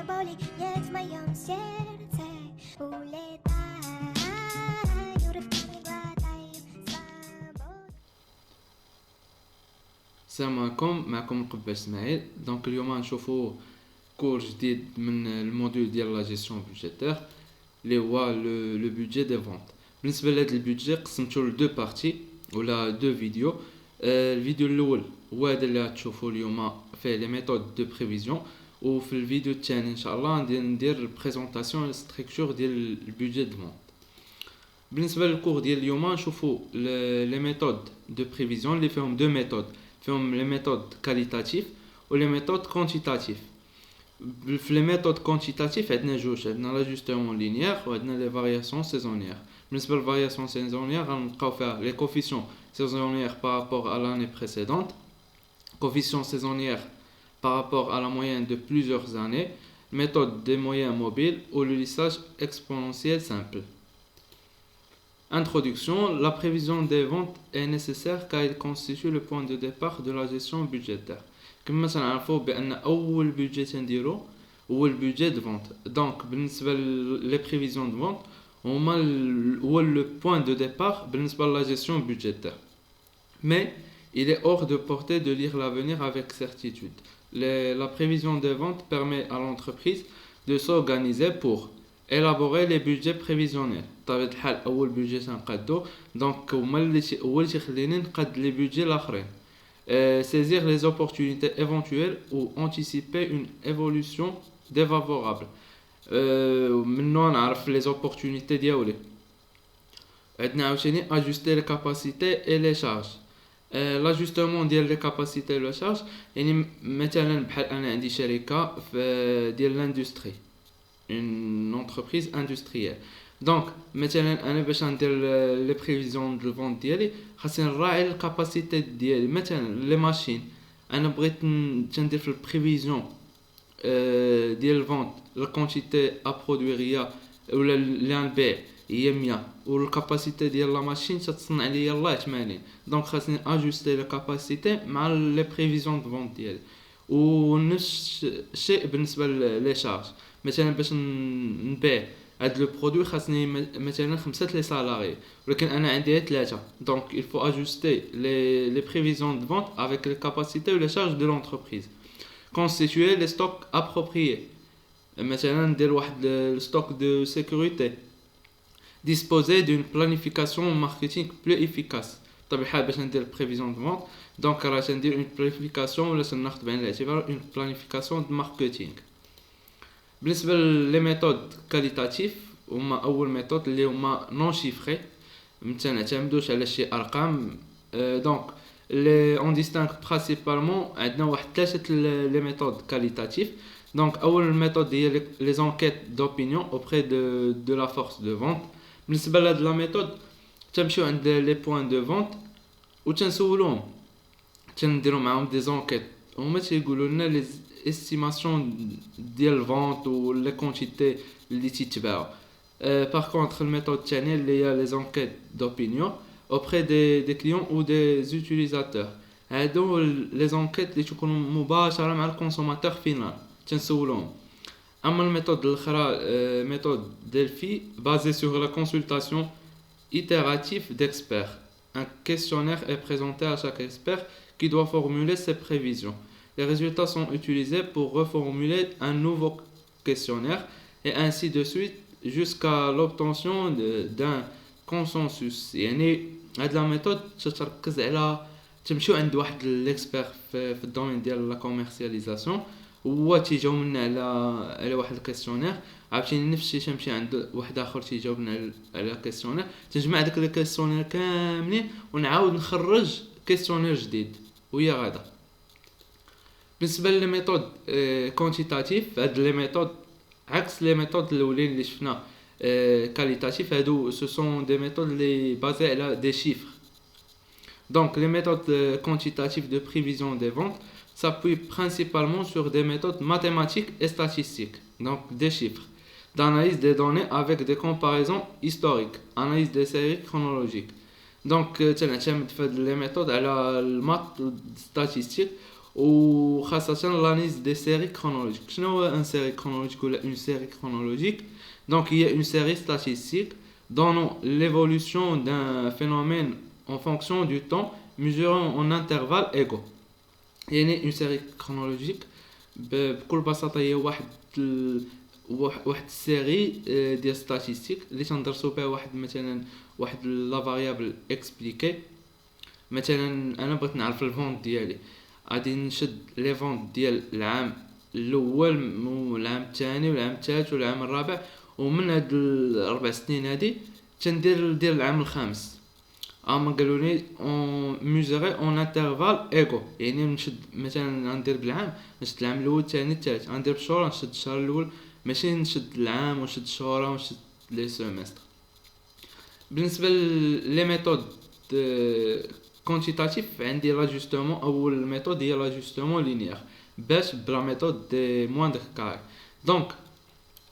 boli, jak moją serce uletają, rybkami glatają swobodnie. السلام عليكم. معكم مقبل اسماعيل. دونك اليوم غنشوفوا كور جديد من الموديول ديال لا جيستيون بودجيتير اللي هو لو بودجي دي فونت. بالنسبه لهاد البودجي قسمته لدو بارتي ولا دو فيديو. الفيديو الاول هو هذا اللي غتشوفوا اليوم فيه لي ميثود دو بريفيزيون، وفي الفيديو الثاني ان شاء الله ندير بريزونطاسيون ستركتور ديال البودجي دو فونت. بالنسبه للكور ديال اليوم نشوفوا لي ميثود دو بريفيزيون اللي فيهم دو ميثود، فيهم لي ميثود كاليتاتيف و لي ميثود كوانتيتاتيف. في لي ميثود كوانتيتاتيف عندنا جوج، عندنا لاجوستمون لينيير وعندنا لي فارياسيون سيزونيير. بالنسبه للفارياسيون سيزونيير غنلقاو فيها لي كوفيسيون سيزونيير par rapport à l'année précédente, coefficient saisonnière par rapport à la moyenne de plusieurs années, méthode des moyens mobiles ou le lissage exponentiel simple. Introduction. La prévision des ventes est nécessaire car il constitue le point de départ de la gestion budgétaire. كما تنعرفوا بان اول بودجي تنديرو هو البودجي دو فونت. دونك بالنسبه لي بريفيزيون دو فونت هما هو لو بوين دو ديبار بالنسبه لا جيستيون بودجيتير. Mais il est hors de portée de lire l'avenir avec certitude. La prévision des ventes permet à l'entreprise de s'organiser pour élaborer les budgets prévisionnels. بطبيعة الحال أول بودجي تنقادو، دونك هو اللي تيخليني نقاد لي بودجي الآخرين. Saisir les opportunités éventuelles ou anticiper une évolution défavorable. من نوع نعرف les opportunités ديالي. عندنا عاوتاني ajuster les capacités et les charges. لاجوستمون ديال لي كاباسيتي لو شارج، يعني مثلا بحال انا عندي شركه في ديال لاندستري، اون انتربريز اندستريال. دونك مثلا انا باش ندير لي بريفيزيون دو فونت ديالي خاصني نراعي الكاباسيتي ديالي. مثلا لي ماشين انا بغيت ندير في البريفيزيون ديال الفونت الكونتيتي ا برودوير ولا اللي غنبيع هي 100 والكاباسيتي ديال لا ماشين تتصنع لي يلاه 80. دونك خاصني اجوستي لا كاباسيتي مع لي بريفيزيون دو فونت ديالي. ونفس الشيء بالنسبه لي شارج. مثلا باش نبيع هاد لو برودوي خاصني مثلا 5 لي سالاري ولكن انا عندي 3. دونك il faut ajuster les prévisions de vente avec les capacités ou les charges de l'entreprise. Constituer les stocks appropriés. مثلا ندير واحد الستوك دو سيكوريتي. Disposer d'une planification marketing plus efficace. طبعا الحال باش ندير بريفيزيون دو فونت دونك راه تندير اون بلانيفيكاسيون ولا تناخذ بعين الاعتبار اون بلانيفيكاسيون دو ماركتينغ. بالنسبه لي ميثود كاليتاتيف هما اول ميثود اللي هما نون شيفري، ما تنعتمدوش على شي ارقام. دونك لي اون ديستانك برينسيبالمون عندنا واحد 3 لي ميثود كاليتاتيف. دونك اول ميثود هي لي زونكيت دوبينيون اوبري دو لا فورس دو فونت. بالنسبه لهاد لا ميثود تمشيو عند لي بوين دو فونت وتنسولوهم، تنديروا معاهم دي زونكيت، هما تيقولوا لنا لي استيماسيون ديال الفونت و لي كونتيتي اللي تيتباعوا. باغ كونطخ الميثود الثانيه اللي هي لي زونكيت دوبينيون اوبري دي كليون او دي زوتيليزاتور. هادو لي زونكيت اللي تكونوا مباشره مع الكونسوماتور فينال تنسولوهم. اما الميثود الاخرى ميثود ديلفي basée sur la consultation itérative d'experts. Un questionnaire est présenté à chaque expert qui doit formuler ses prévisions. Les résultats sont utilisés pour reformuler un nouveau questionnaire et ainsi de suite jusqu'à l'obtention d'un consensus. يعني هاد لا ميثود تتركز على تمشيو عند واحد الاكسبير في الدومين ديال لا كوميرسياليزاسيون، هو تيجاوب لنا على واحد الكيسيونير. عاوتاني نفس الشيء تمشي عند واحد اخر تيجاوبنا على الكيسيونير، تجمع داك الكيسيونير كاملين ونعاود نخرج كيسيونير جديد وهي غادا. بالنسبه لي ميثود كوانتيتاتيف، هاد لي ميثود عكس لي ميثود الاولين اللي شفنا كاليتاتيف، هادو سو سون دي ميثود لي بازي على دي شيفر. دونك لي ميثود كوانتيتاتيف دو بريفيزيون دي فونت s'appuie principalement sur des méthodes mathématiques et statistiques, donc des chiffres, d'analyse des données avec des comparaisons historiques, analyse des séries chronologiques. Donc تنعتمد في هاد لي ميثود على المات والستاتيستيك وخاصة l'analyse des séries chronologiques. شنو هو un série chronologique ولا une série chronologique؟ Donc il y a une série statistique donnant l'évolution d'un phénomène en fonction du temps mesuré en intervalles égaux. يعني une série chronologique بكل بساطة هي واحد السيري ديال ستاتيستيك اللي تندرسوا بها واحد لا فاريابل اكسبليكي. مثلا انا بغيت نعرف الفونت ديالي، غادي نشد لي فونت ديال العام الاول والعام الثاني والعام الثالث والعام الرابع، ومن هاد الاربع سنين هادي تندير العام الخامس. اما قالوا لي اون ميزوري اون انترفال ايغو، يعني نشد مثلا غندير بالعام نشد العام الاول الثاني الثالث، غندير بالشهور نشد الشهر الاول، ماشي نشد العام ونشد الشهور ونشد لي سيمستر. بالنسبه لي ميثود كونتيتاتيف عندي لاجوستمون. اول ميثود هي لاجوستمون لينيير باش بلا ميثود دي موندر كاري. دونك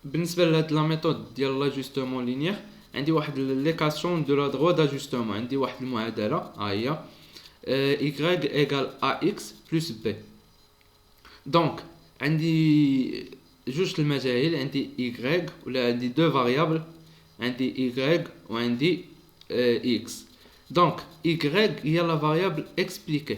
بالنسبه لهاد لا ميثود ديال لاجوستمون لينيير عندي واحد ليكاسيون دو لا درو داجوستمون، عندي واحد المعادله ها هي y ايغال ax بلس b. دونك عندي جوج المجاهيل، عندي y ولا عندي دو فاريابل، عندي y وعندي x. دونك y هي لا فاريابل اكسبليكي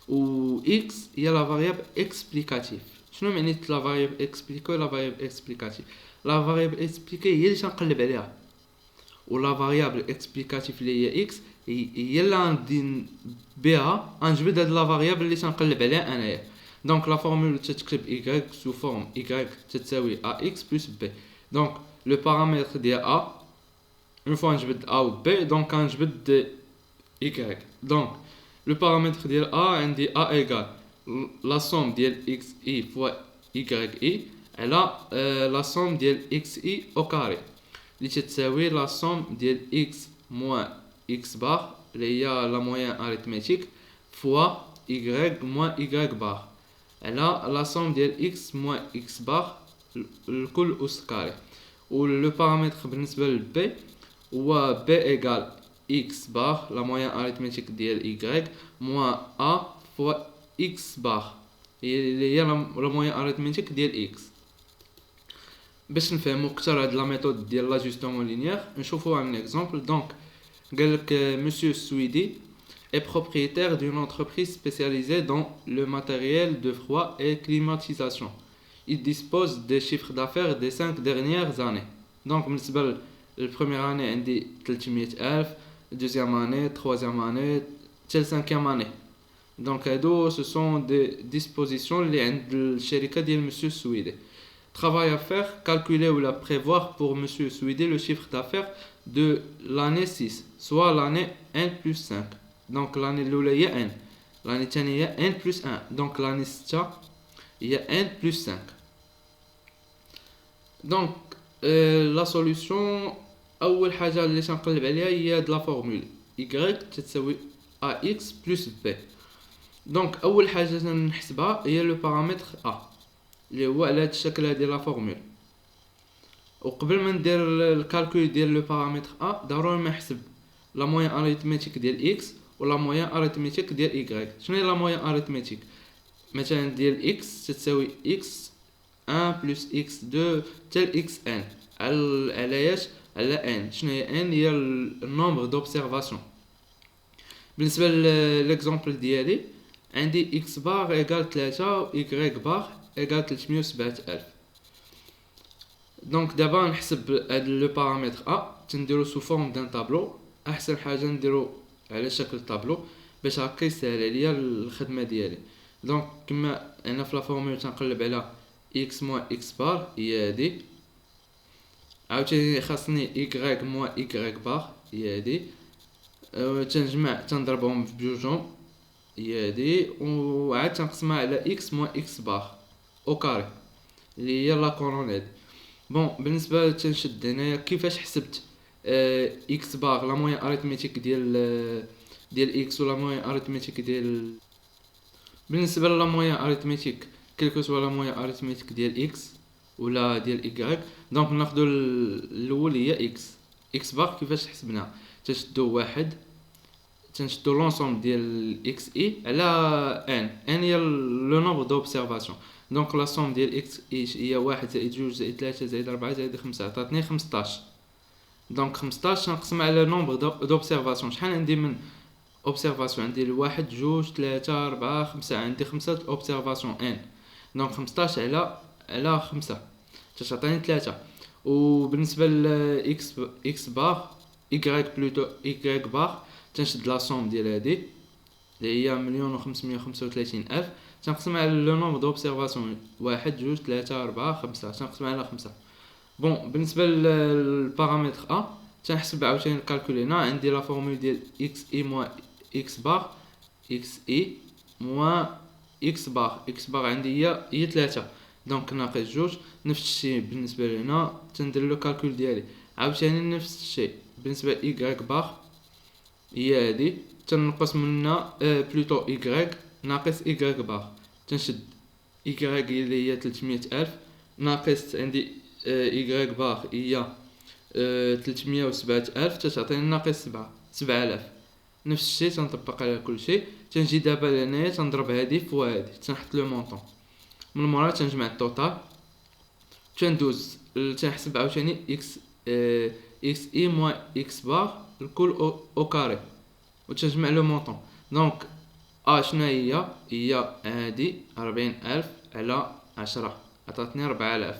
و x هي لا فاريابل اكسبليكاتيف. شنو معنى لا فاريابل اكسبليكي ولا فاريابل اكسبليكاتيف؟ لا فاريابل اكسبليكي هي اللي تنقلب عليها، ولا فاريابل اكسبليكاتيف اللي هي x هي اللي غندي بها غنجبد هاد لا فاريابل اللي تنقلب عليها انايا. دونك لا فورمول تتكتب y سو فورم y تساوي ax بلس b. دونك لو بارامتر ديال a اون فوا نجبد a و b دونك غنجبد y. دونك لو بارامتر ديال a عندي a ايغال لا سوم ديال x i فوا y i على لا سوم ديال x i او كاري اللي تساوي لا سوم ديال x موان x بار اللي هي لا موين اريثميتيك فوا y موان y بار على لا سوم ديال x موان x بار الكل أس كاري. و لو بارامتر بالنسبه ل b هو b ايغال x بار لا موين اريثميتيك ديال y موان a فوا x بار اللي هي لا موين اريثميتيك ديال x. باش نفهمو اكثر هاد لا ميثود ديال لاجوستمون لينيير نشوفوها من اكزامبل. دونك قالك monsieur Souidi est propriétaire d'une entreprise spécialisée dans le matériel de froid et climatisation. Il dispose des chiffres d'affaires des 5 dernières années. Donc بالنسبة للبروميير اني عندي 300,000، deuxième année، troisième année، حتى cinquième année. Donc هادو ce sont des dispositions اللي عند الشركة ديال monsieur Souidi. Travail à faire, calculer ou la prévoir pour monsieur Souidi le chiffre d'affaires de l'année 6, soit l'année N plus 5. Donc l'année l'oula il y a N, l'année tienne il y a N plus 1. Donc l'année 6 il y a N plus 5. Donc la solution أول حاجة اللي تنقلب عليها هي de la formule y تساوي ax plus b. Donc أول حاجة نحسبها هي le paramètre a اللي هو على هاد الشكل هادي لا فورمول. وقبل ما ندير الكالكول ديال لو بارامتر ا ضروري ما نحسب لا موين اريثميتيك ديال اكس ولا موين اريثميتيك ديال ايغريك. شنو هي لا موين اريثميتيك؟ مثلا ديال اكس تساوي اكس 1 بلس اكس 2 حتى اكس ان على على ان. شنو هي ان؟ هي النومبر دوبسيرفاسيون. بالنسبه للاكزامبل ديالي عندي اكس بار ايغال 3 و ايغريك بار ايغال 307,000. دونك دابا نحسب هاد لو بارامتر ا تنديرو سو فورم دان طابلو. احسن حاجه نديرو على شكل طابلو باش هكا يسهل عليا الخدمه ديالي. دونك كما هنا في لا فورمول تنقلب على x موان x بار هي هادي، عاوتاني خاصني y موان y بار هي هادي، تنجمع تنضربهم بجوجهم هي هادي، وعاد تنقسمها على x موان x بار او كاري اللي هي لا كورونيد. بون بالنسبه تنشد هنايا كيفاش حسبت اكس بار لا موين اريثميتيك ديال اكس ولا موين اريثميتيك ديال. بالنسبه لا موين اريثميتيك كلكو سوا لا موين اريثميتيك ديال اكس ولا ديال ايغريك. دونك ناخذ الاول هي اكس بار. كيفاش حسبناها؟ تشدو واحد تنشدو لونسومبل ديال اكس اي على ان هي لو نومبر دوبسيرفاسيون. دونك لا سوم ديال اكس اي هي 1 زائد 2 زائد 3 زائد 4 زائد 5 عطاتني 15. دونك 15 نقسم على نومبر دوبسيرفاسيون. شحال عندي من اوبسيرفاسيون؟ عندي 1 2 3 4 5. عندي 5 اوبسيرفاسيون ان. دونك 15 على 5 تعطيني 3. وبالنسبه ل اكس بار ايكغيك بلوتو ايكغيك بار تنشد لا سوم ديال هادي اللي هي 1,535,000 تنقسم على لو نومبر دوبسيرفاسيون 1 2 3 4 5 تنقسم على 5. بون بالنسبه للبارامتر ا تنحسب عاوتاني الكالكول. هنا عندي لا فورمول ديال اكس اي موان اكس بار اكس اي موان اكس بار عندي هي 3 دونك ناقص 2. نفس الشيء بالنسبه لهنا تندير لو كالكول ديالي عاوتاني نفس الشيء بالنسبه ل y بار هي هادي تنقص منها بلوتو y ناقص y بار. تنشد y اللي هي 300,000 ناقص عندي y بار هي 307,000 تعطيني ناقص 7,000. نفس الشيء تنطبق على كل شيء. تنجي دابا لهنايا تنضرب هادي في هادي تنحط لو مونطون من مورا تنجمع التوتال تندوز تنحسب عاوتاني اكس اي موان اكس بار الكل او كاري وتنجمع لو مونطون. دونك شنو هي هادي 40,000 على 10 عطاتني 4,000.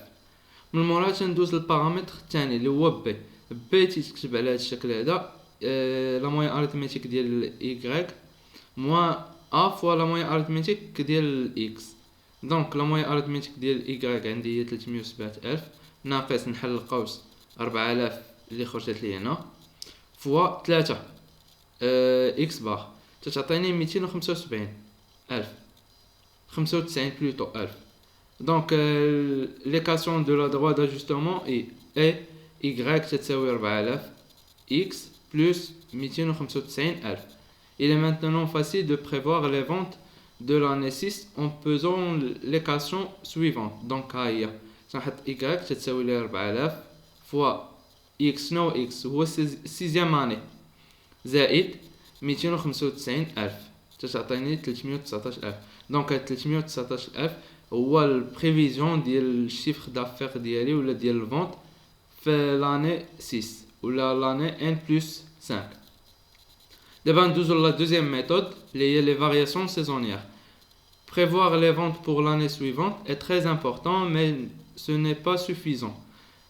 من مورا تندوز للبارامتر الثاني اللي هو بي تيتكتب على هذا الشكل هذا لا موين اريثميتيك ديال y موان ا فوا لا موين اريثميتيك ديال x. دونك لا موين اريثميتيك ديال y عندي هي 307,000 ناقص نحل القوس 4,000 اللي خرجت لي هنا فوا 3 x بار تعطيني 275,000 95 بلوتو 1000. دونك l'équation de la droite d'ajustement est y تساوي 4,000 x plus 295,000. Il est maintenant facile de prévoir les ventes de l'année 6 en pesant l'équation suivante. Donc هي تنحط y تساوي لي 4,000 فوا x نو x هو 6e année زائد 295,000 تعطيني 319,000. دونك 319,000 هو البريفيزيون ديال الشيفر دافير ديالي ولا ديال الفونت في لاني 6 ولا لاني ان بلس 5. دابا ندوزو لا دوزيام ميثود اللي هي لي فارياسيون سيزونيير. Prévoir les ventes pour l'année suivante est très important, mais ce n'est pas suffisant.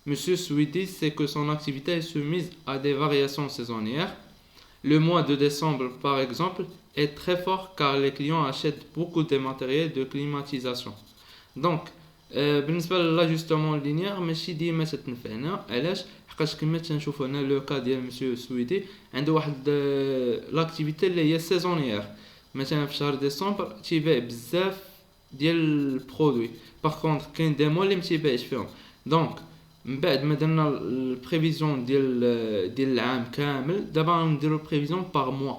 Monsieur Swedy sait que son activité est soumise à des variations saisonnières. Le mois de décembre, par exemple, est très fort car les clients achètent beaucoup de matériel de climatisation. Donc, بالنسبه لاجوستمون لينيير ماشي ديما تتنفعنا. علاش؟ حقاش كما تنشوفوا هنا لو كا ديال مسيو سويدي عنده واحد لاكتيفيتي اللي هي سيزونيير. مثلا في شهر ديسمبر تيبيع بزاف ديال البرودوي باغ كونطخ كاين دي موا اللي متيباعش فيهم. دونك من بعد ما درنا البريفيزيون ديال العام كامل دابا نديرو البريفيزيون باغ موا.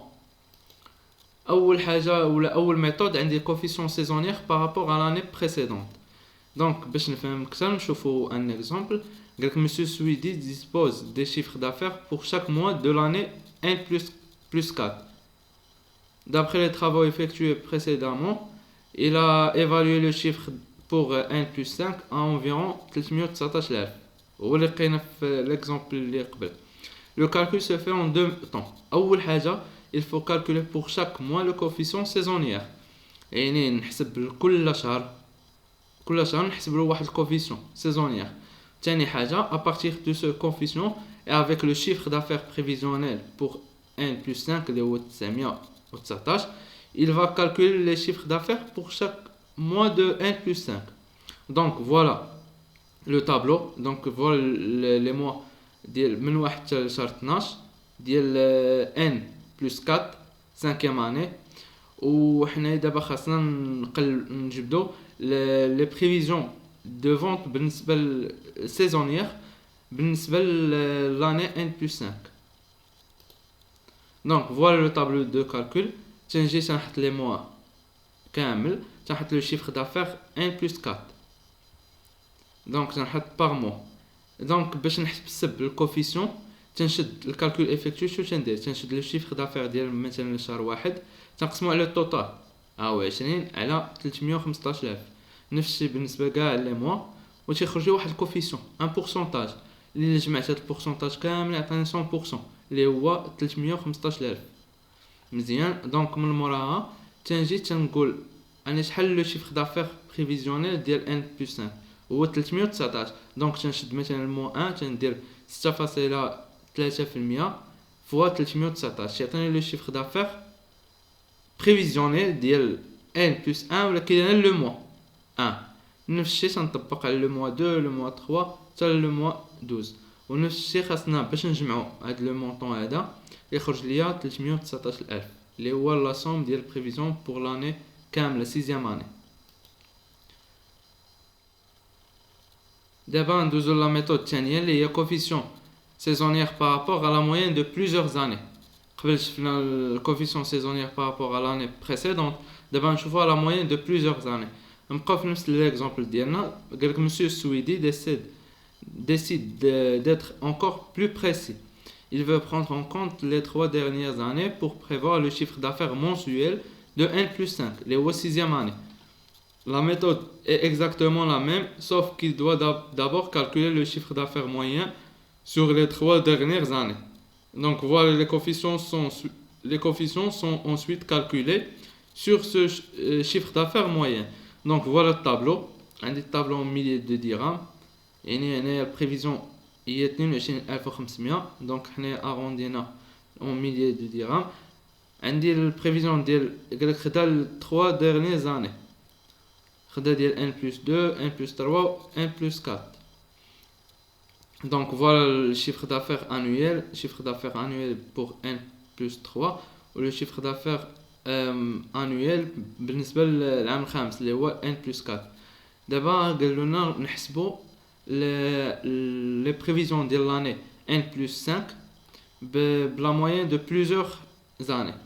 اول حاجه ولا اول ميثود عندي كوفيسيون سيزونيير بارابور على لاني بريسيدونت. دونك باش نفهم اكثر نشوفوا ان اكزامبل. قالك مسيو سويدي dispose des chiffres d'affaires pour chaque mois de l'année 1 plus 4. D'après les travaux effectués précédemment, il a évalué le chiffre pour 1 plus 5 à environ 319,000. هو اللي لقينا في l'exemple اللي قبل. Le calcul se fait en deux temps. أول حاجة il faut calculer pour chaque mois le coefficient saisonnier. يعني نحسب كل شهر نحسب له واحد الكوفيسيون سيزونيير. ثاني حاجة à partir de ce coefficient et avec le chiffre d'affaires prévisionnel pour 1 plus 5 اللي هو 919 il va calculer les chiffres d'affaires pour chaque mois de 1 plus 5. Donc voilà le tableau. Donc voilà les mois ديال من 1 حتى شهر 12 ديال n plus 4 5e année. وحنا دابا خاصنا نجبدو لي بريفيزيون دو فونت بالنسبه سيزونيير بالنسبه لاني 1 plus 5. دونك فوالا لو طابلو دو كالكول. تنجي تنحط لي موا كامل تنحط لو شيفر دافير 1 plus 4. دونك تنحط باغ موا. دونك باش نحسب الكوفيسيون تنشد الكالكول افكتيف شو تندير تنشد لو شيفر دافير ديال مثلا شهر واحد تنقسمو على التوتال هو 20 على 315000 نفس الشيء بالنسبه كاع لي موا و تيخرج لي واحد الكوفيسيون ان بورسونتاج اللي جمعت هاد البورسونتاج كامل عطاني 100% اللي هو 315000 مزيان. دونك من موراها تنجي تنقول انا شحال لو شيفر دافير بريفيزيونيل ديال ان بلس 5 هو 319 دونك تنشد مثلا مو 1 تندير 6.3% فوا 319 يعطيني لو شيفر دافير بريفيزيونيل ديال ان بلس 1 ولكن انا لو موا 1 نفس الشيء تنطبق على لو موا 2 لو موا 3 حتى لو موا 12 ونفس الشيء خاصنا باش نجمعوا هاد لو مونطون هذا يخرج ليا 319000 اللي هو لا سوم ديال بريفيزيون بور لاني كامله 6e اني. دابا ندوزو لا ميثود الثانيه اللي هي كوفيسيون سيزونيير بارابور على لا موين دو بليزيور زاني. قبل شفنا الكوفيسيون سيزونيير بارابور على لاني بريسيدونت دابا نشوفوا لا موين دو بليزيور زاني. نبقاو في نفس ليكزامبل ديالنا قالك مسيو السويدي décide d'être encore plus précis. Il veut prendre en compte les 3 dernières années pour prévoir le chiffre d'affaires mensuel de N plus 5, les 6e année. La méthode est exactement la même, sauf qu'il doit d'abord calculer le chiffre d'affaires moyen sur les 3 dernières années. Donc voilà, les coefficients sont ensuite calculés sur ce chiffre d'affaires moyen. Donc voilà le tableau, un tableau en milliers de dirhams. يعني هنايا البريفيزيون هي 22500 دونك حنا اروندينا اون ميليي دو درهم. عندي البريفيزيون ديال قالك خدا 3 ديرني زاني خدا ديال ان بلس 2 ان بلس 3 ان بلس 4 دونك فوالا الشيفر دافير انويل شيفر دافير انويل بور ان بلس 3 و لو شيفر دافير انويل بالنسبه للعام الخامس اللي هو ان بلس 4. دابا قالوا لنا نحسبوا les prévisions de l'année N plus 5 la moyenne de plusieurs années.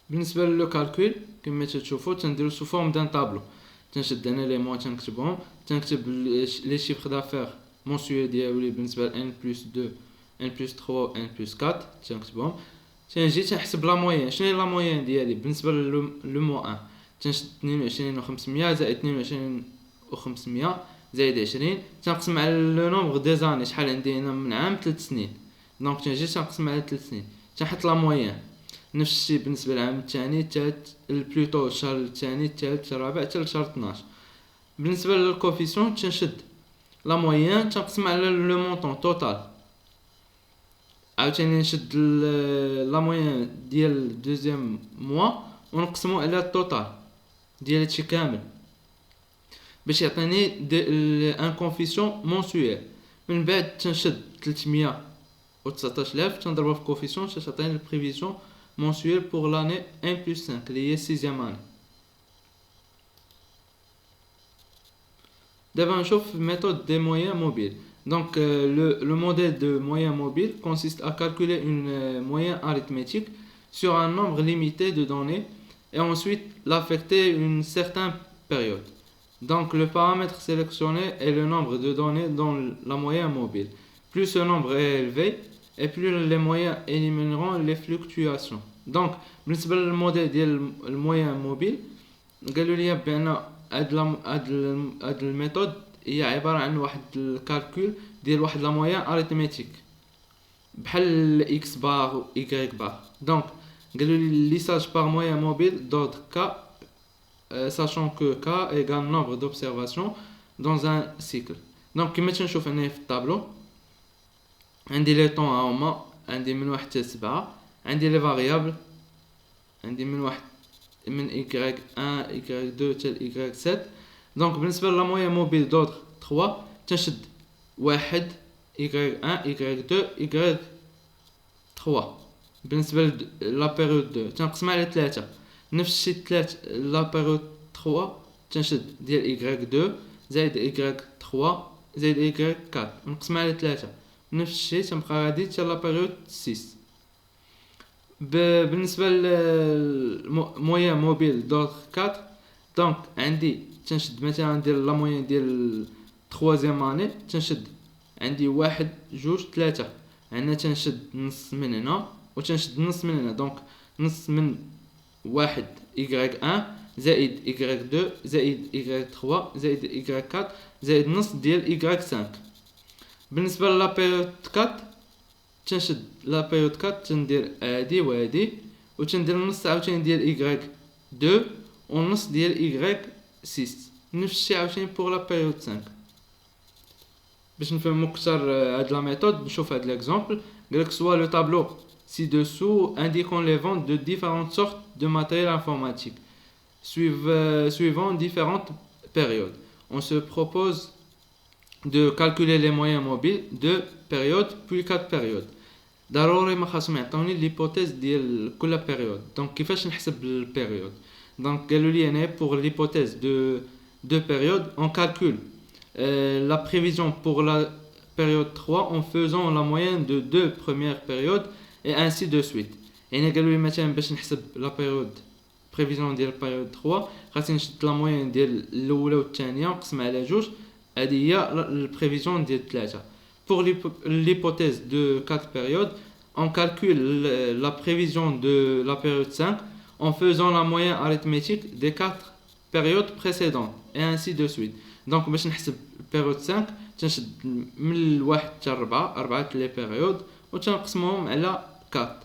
بالنسبة للو كالكول كما تشوفوا تنديرو سو فورم دان طابلو تنشد انا لي موا تنكتبهم تنكتب لي شيفر دافير مونسيو ديالي بالنسبة ل N plus 2 N plus 3 و N plus 4 تنكتبهم تنجي تنحسب لا موين شنو هي لا موين ديالي بالنسبة لو موا 1 تنشد 22500 زائد 22500 زائد 20 تنقسم على لو نومبر دي زاني شحال عندي هنا من عام 3 سنين دونك تنجي تنقسم على 3 سنين تنحط لا موين نفس الشيء بالنسبه للعام الثاني الثالث البلوتو الشهر الثاني الثالث الرابع حتى لشهر 12. بالنسبه للكوفيسيون تنشد لا موين تنقسم على لو مونطون توتال عاوتاني نشد لا موين ديال دوزيام موا ونقسمو على التوتال ديال هادشي كامل باش يعطيني ان كوفيسيون مونسويل. من بعد تنشد 319000 تنضربها في كوفيسيون تعطيني البريفيزيون mensuel pour l'année 1 plus 5 اللي هي 6e année. دابا نشوف méthode des moyens mobiles. Donc le modèle de moyen mobile consiste à calculer une moyenne arithmétique sur un nombre limité de données et ensuite l'affecter une certaine période. Donc le paramètre sélectionné est le nombre de données dans la moyenne mobile. Plus ce nombre est élevé et plus les moyens élimineront les fluctuations. Donc بالنسبه للموديل ديال الموين موبيل قالوا لي بان هاد الميثود هي عباره عن واحد الكالكول ديال واحد لا موين اريثميتيك بحال اكس بار و اي بار. دونك قالوا لي ليساج بار موين موبيل دوردر كا sachant que k égale nombre d'observations dans un cycle. Donc كما تنشوف هنا في الطابلو عندي لي طون هما عندي من 1 حتى 7 عندي لي فاريابل عندي من y1 y2 حتى y7. دونك بالنسبه لا موين موبيل دوردر 3 تنشد 1 y1 y2 y3. بالنسبه لا بيريود 2 تنقسمها على 3 نفس الشيء 3 لا بيريود 3 تنشد ديال y2 زائد y3 زائد y4 نقسمها على 3 نفس الشيء تنبقى غادي حتى لا بيريود 6. بالنسبه للموين موبيل دوردر 4 دونك عندي تنشد مثلا ندير لا موين ديال 3 اني تنشد عندي واحد جوج ثلاثة، عندنا تنشد نص من هنا وتنشد نص من هنا، دونك نص من واحد إيكغيك ان زائد إيكغيك دو زائد إيكغيك تخوا زائد إيكغيك كات زائد نص ديال إيكغيك سانك. بالنسبة لا بيريود كات تنشد لا بيريود كات تندير هادي وهادي وتندير نص عاوتاني ديال إيكغيك دو ونص ديال إيكغيك سيس، نفس الشي عاوتاني بوغ لا بيريود سانك. باش نفهمو كتر هاد لا ميثود نشوف هاد ليكزامبل. قالك soit le tableau ci-dessous indiquant les ventes de différentes sortes de matériel informatique suivant différentes périodes. On se propose de calculer les moyens mobiles de période puis 4 périodes. ضروري ما خاصهم يعطوني l'hypothèse ديال كل période. donc كيفاش نحسب البيريود؟ donc قالوا لي انا pour l'hypothèse de deux périodes on calcule la prévision pour la période 3 en faisant la moyenne de deux premières périodes et ainsi de suite. يعني قالوا لي مثلا باش نحسب لا بيريود بريفيزيون ديال بيريود 3 خاصني نشد لا موين ديال الاولى والثانيه نقسم على جوج، هذه هي البريفيزيون ديال 3. pour l'hypothèse de 4 périodes on calcule la prévision de la période 5 en faisant la moyenne arithmétique des 4 périodes précédentes et ainsi de suite. donc باش نحسب période 5 تنشد من الواحد حتى 4 لي بيريود وتنقسمهم على 4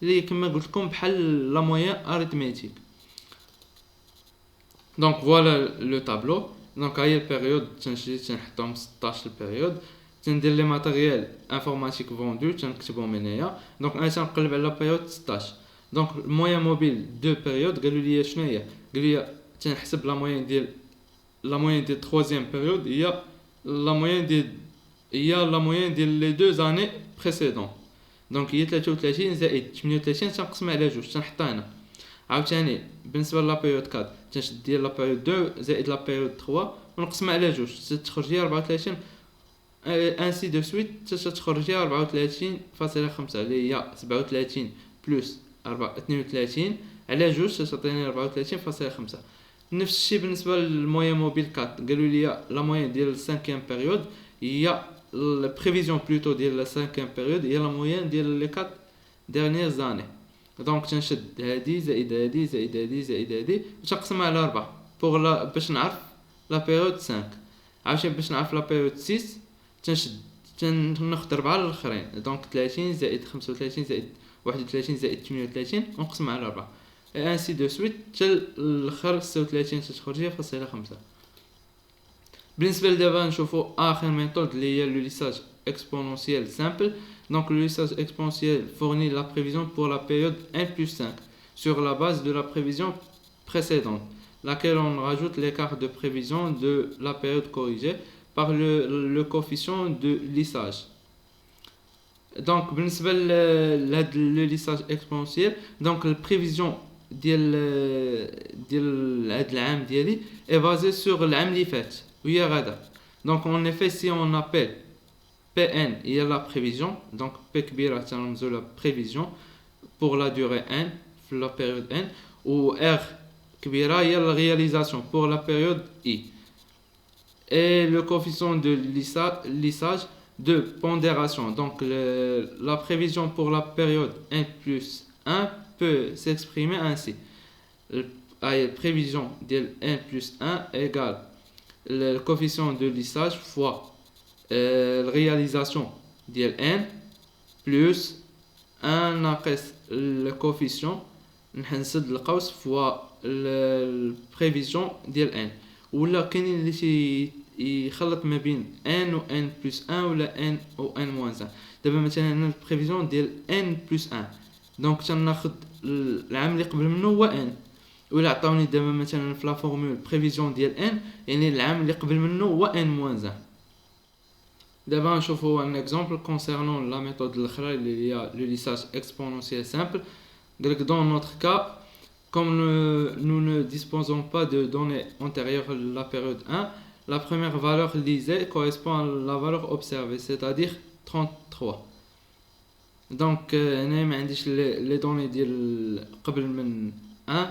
اللي كما قلت لكم بحال لا موين اريثميتيك. دونك فوالا لو طابلو. دونك هاهي البيريود تنحطهم 16 البيريود، تندير لي ماتيريال انفورماتيك فوندو تنكتبهم هنايا. دونك انا تنقلب على بيريود 16. دونك الموين موبيل دو بيريود قالوا لي شنو هي؟ قالوا لي تنحسب لا موين ديال troisième période هي لا موين ديال لي دو زاني بريسيدون. دونك هي 33 زائد 38 تنقسم على جوج تنحطها هنا. عاوتاني بالنسبه لا بيريود 4 تنشد ديال لا بيريود 2 زائد لا بيريود 3 ونقسم على جوج تخرج لي 34 انسي دو سويت تخرج لي 34.5 اللي هي 37 بلس 32 على جوج تعطيني 34.5. نفس الشيء بالنسبه للموين موبيل 4 قالوا لي لا موين ديال 5e بيريود هي البريفيزيون بلوتو ديال لا 5e بيريود هي لا موين ديال لي 4 ديرنيير زاني. دونك تنشد هادي زائد هادي زائد هادي زائد هادي وتنقسمها على 4 بوغ باش نعرف لا بيريود 5. عاوتاني باش نعرف لا بيريود 6 تناخد 4 الاخرين. دونك 30 زائد 35 زائد 31 زائد 38 ونقسم على 4 ainsi de suite حتى الاخر 36 تخرج لي فاصلة 5. بالنسبه لدابا نشوفوا اخر ميثود اللي هي لو ليساج exponentiel simple. donc le lissage exponentiel fournit la prévision pour la période 1 plus 5 sur la base de la prévision précédente, laquelle on rajoute l'écart de prévision de la période corrigée par le coefficient de lissage. donc بالنسبه لهاد لو ليساج exponentiel donc البريفيزيون ديال هاد العام ديالي est basé sur العام اللي فات وهي غادا. donc en effet si on appelle PN il y a la prévision, donc P كبيرة تنرمزو la prévision pour la durée N pour la période N ou R كبيرة il y a la réalisation pour la période I et le coefficient de lissage de pondération. donc la prévision pour la période N plus 1 peut s'exprimer ainsi. La prévision de N plus 1 égale le coefficient de lissage fois la réalisation de N plus 1 ناقص le coefficient نحنسد القوس fois la prévision ديال N. ولا كاينين اللي يخلط ما بين N و N plus 1 ولا N و N moins 1. دابا مثلا هنا البريفيزيون ديال N plus 1 دونك تناخد العام اللي قبل منه هو N. ولا عطاوني دابا مثلا في لا فورمول بريفيزيون ديال N يعني العام اللي قبل منه هو N moins 1. دابا نشوفوا un exemple concernant la méthode الاخرى اللي هي le lissage exponentiel simple. donc dans notre cas comme nous ne disposons pas de données antérieures à la période 1, la première valeur lisée correspond à la valeur observée, c'est-à-dire 33. donc هنا ما عنديش لي دوني ديال قبل من 1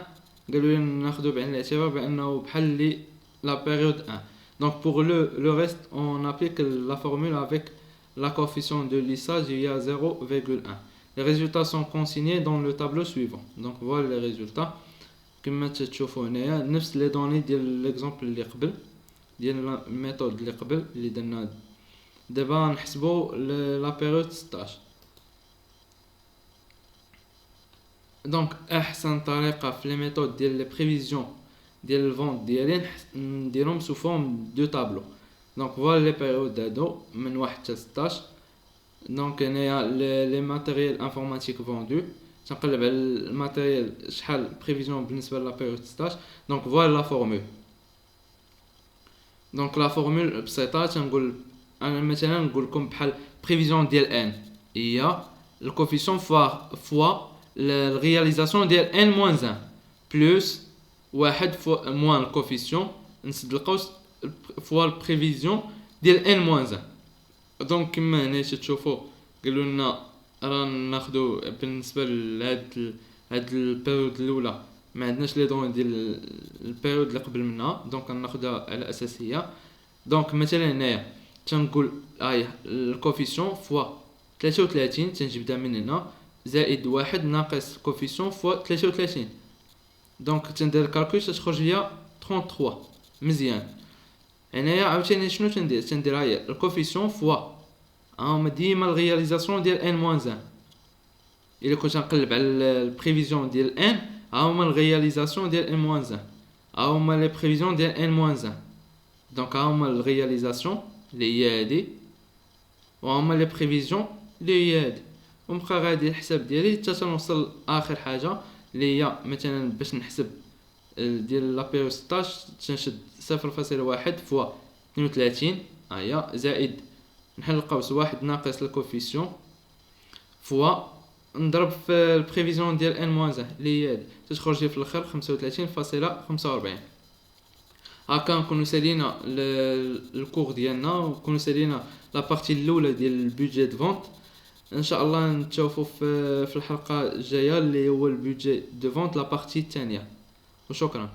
قالوا لي ناخذوا بعين الاعتبار بانه بحال لي لا période 1. donc pour le reste on applique la formule avec la coefficient de lissage il y a 0,1. Les résultats sont consignés dans le tableau suivant. Donc voilà les résultats. كما تشوفوا هنايا نفس لي دوني ديال ليكزامبل اللي قبل ديال الميثود اللي قبل اللي درنا دابا نحسبوا لا بيريود 16. دونك احسن طريقه في لي ميثود ديال لي بريفيزيون ديال الفونت ديالي نديرهم سو فورم دو تابلو. دونك فوالا لي بيريود هادو من 1 حتى 16. دونك هنايا لي ماتيريال انفورماتيك فوندو تنقلب على الماتيريال شحال بريفيزيون بالنسبه لا بيريود 16. دونك فوالا لا فورمول. دونك لا فورمول بسيطه تنقول انا مثلا نقول لكم بحال بريفيزيون ديال ان هي الكوفيسيون فوا الرياليزاسيون ديال ان موان 1 بلس واحد فوا موان الكوفيسيون نسد القوس فوا البريفيزيون ديال ان موان 1. دونك كما هنا تشوفوا قالوا لنا راه ناخذوا بالنسبه لهاد البيريود الاولى ما عندناش لي دون ديال البيريود اللي قبل منها. دونك ناخذها على اساسيه. دونك مثلا هنايا تنقول الكوفيسيون فوا 33 تنجبدها من هنا زائد واحد ناقص كوفيسيون فوا 33. دونك تندير الكالكول تخرج ليا 33 مزيان. هنايا عاوتاني شنو تندير هي الكوفيسيون فوا هما ديما الرياليزاسيون ديال ان موان 1. الا كنت نقلب على البريفيزيون ديال ان هما الرياليزاسيون ديال ان موان 1 هما لي بريفيزيون ديال ان موان 1. دونك هما الرياليزاسيون اللي هي هادي وهما لي بريفيزيون اللي هي هادي ونبقى غادي الحساب ديالي حتى تنوصل اخر حاجه اللي هي مثلا باش نحسب ديال لا بيريود 16 تنشد 0.1 فوا 32 هيا زائد نحل القوس واحد ناقص الكوفيسيون فوا نضرب في البريفيزيون ديال ان موان 1 اللي هي هادي تخرج لي في الاخر 35.45. هكا نكونوا سالينا الكور ديالنا ونكونوا سالينا لا بارتي الاولى ديال البودجي دو فونت. ان شاء الله نتشوفوا في الحلقه الجايه اللي هو البودجي دو فونت لا بارتي الثانيه. وشكرا.